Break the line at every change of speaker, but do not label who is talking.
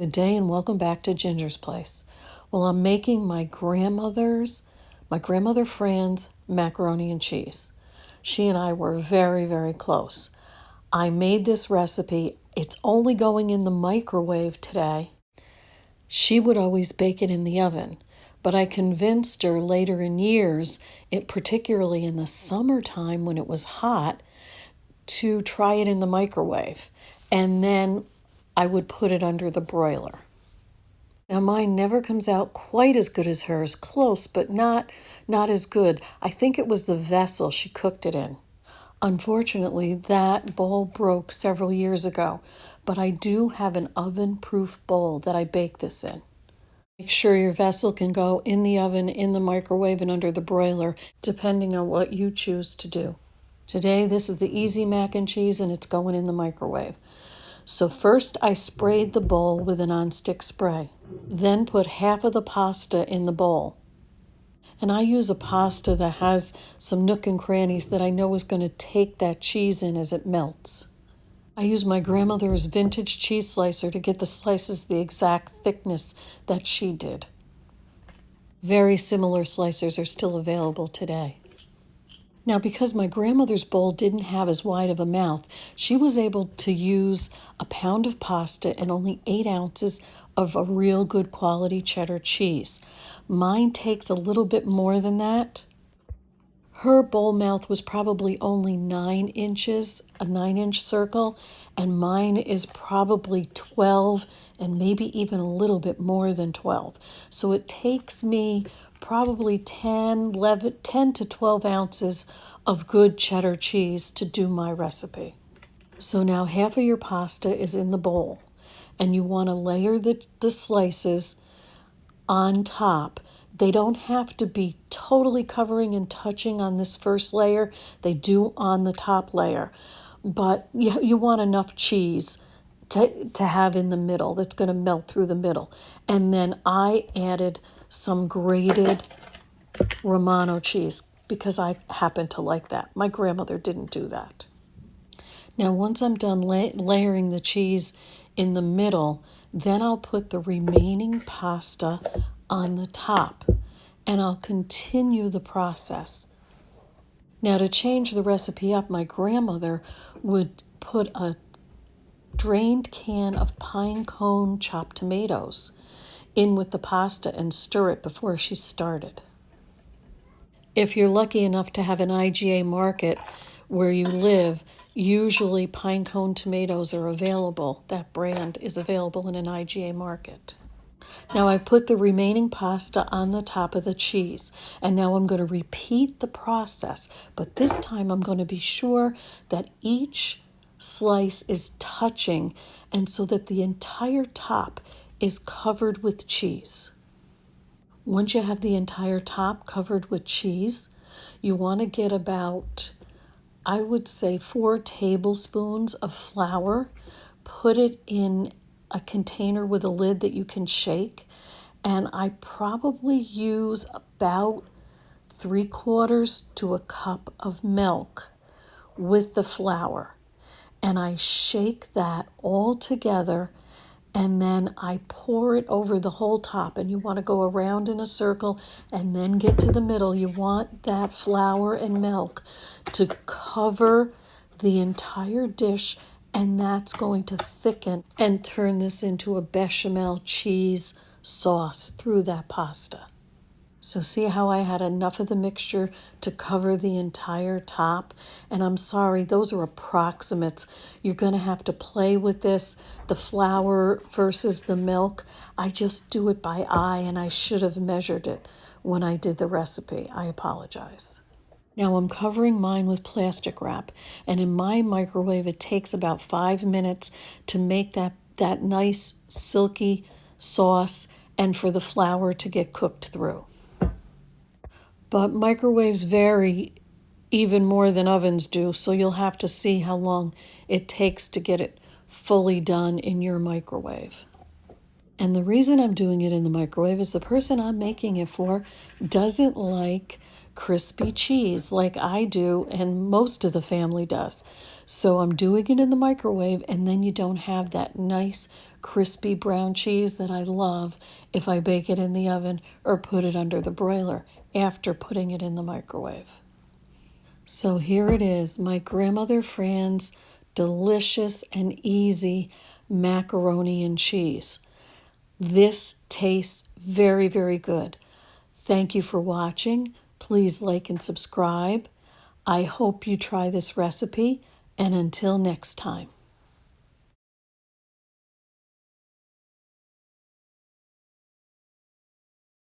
Good day and welcome back to Ginger's Place. Well, I'm making my grandmother Fran's macaroni and cheese. She and I were very, very close. I made this recipe. It's only going in the microwave today. She would always bake it in the oven, but I convinced her later in years, particularly in the summertime when it was hot, to try it in the microwave. And then I would put it under the broiler. Now mine never comes out quite as good as hers, close, but not as good. I think it was the vessel she cooked it in. Unfortunately, that bowl broke several years ago, but I do have an oven-proof bowl that I bake this in. Make sure your vessel can go in the oven, in the microwave, and under the broiler, depending on what you choose to do. Today, this is the easy mac and cheese, and it's going in the microwave. So first I sprayed the bowl with a nonstick spray, then put half of the pasta in the bowl. And I use a pasta that has some nook and crannies that I know is going to take that cheese in as it melts. I use my grandmother's vintage cheese slicer to get the slices the exact thickness that she did. Very similar slicers are still available today. Now, because my grandmother's bowl didn't have as wide of a mouth, she was able to use a pound of pasta and only 8 ounces of a real good quality cheddar cheese. Mine takes a little bit more than that. Her bowl mouth was probably only 9 inches, a 9-inch circle, and mine is probably 12 and maybe even a little bit more than 12. So it takes me probably 10 to 12 ounces of good cheddar cheese to do my recipe. So now half of your pasta is in the bowl, and you want to layer the slices on top. They don't have to be totally covering and touching on this first layer. They do on the top layer. But you want enough cheese to have in the middle that's going to melt through the middle. And then I added some grated Romano cheese because I happen to like that. My grandmother didn't do that. Now, once I'm done layering the cheese in the middle, then I'll put the remaining pasta on the top, and I'll continue the process. Now, to change the recipe up, my grandmother would put a drained can of pine cone chopped tomatoes in with the pasta and stir it before she started. If you're lucky enough to have an IGA market where you live, usually pine cone tomatoes are available. That brand is available in an IGA market. Now I put the remaining pasta on the top of the cheese, and now I'm going to repeat the process, but this time I'm going to be sure that each slice is touching, and so that the entire top is covered with cheese. Once you have the entire top covered with cheese, you want to get about, I would say, 4 tablespoons of flour. Put it in a container with a lid that you can shake, and I probably use about 3/4 to a cup of milk with the flour, and I shake that all together, and then I pour it over the whole top, and you want to go around in a circle and then get to the middle. You want that flour and milk to cover the entire dish, and that's going to thicken and turn this into a bechamel cheese sauce through that pasta. So see how I had enough of the mixture to cover the entire top? And I'm sorry, those are approximates. You're going to have to play with this, the flour versus the milk. I just do it by eye, and I should have measured it when I did the recipe. I apologize. Now I'm covering mine with plastic wrap, and in my microwave it takes about 5 minutes to make that nice silky sauce and for the flour to get cooked through. But microwaves vary even more than ovens do, so you'll have to see how long it takes to get it fully done in your microwave. And the reason I'm doing it in the microwave is the person I'm making it for doesn't like crispy cheese like I do, and most of the family does. So I'm doing it in the microwave, and then you don't have that nice crispy brown cheese that I love if I bake it in the oven or put it under the broiler after putting it in the microwave. So here it is, my grandmother Fran's delicious and easy macaroni and cheese. This tastes very, very good. Thank you for watching. Please like and subscribe. I hope you try this recipe, and until next time.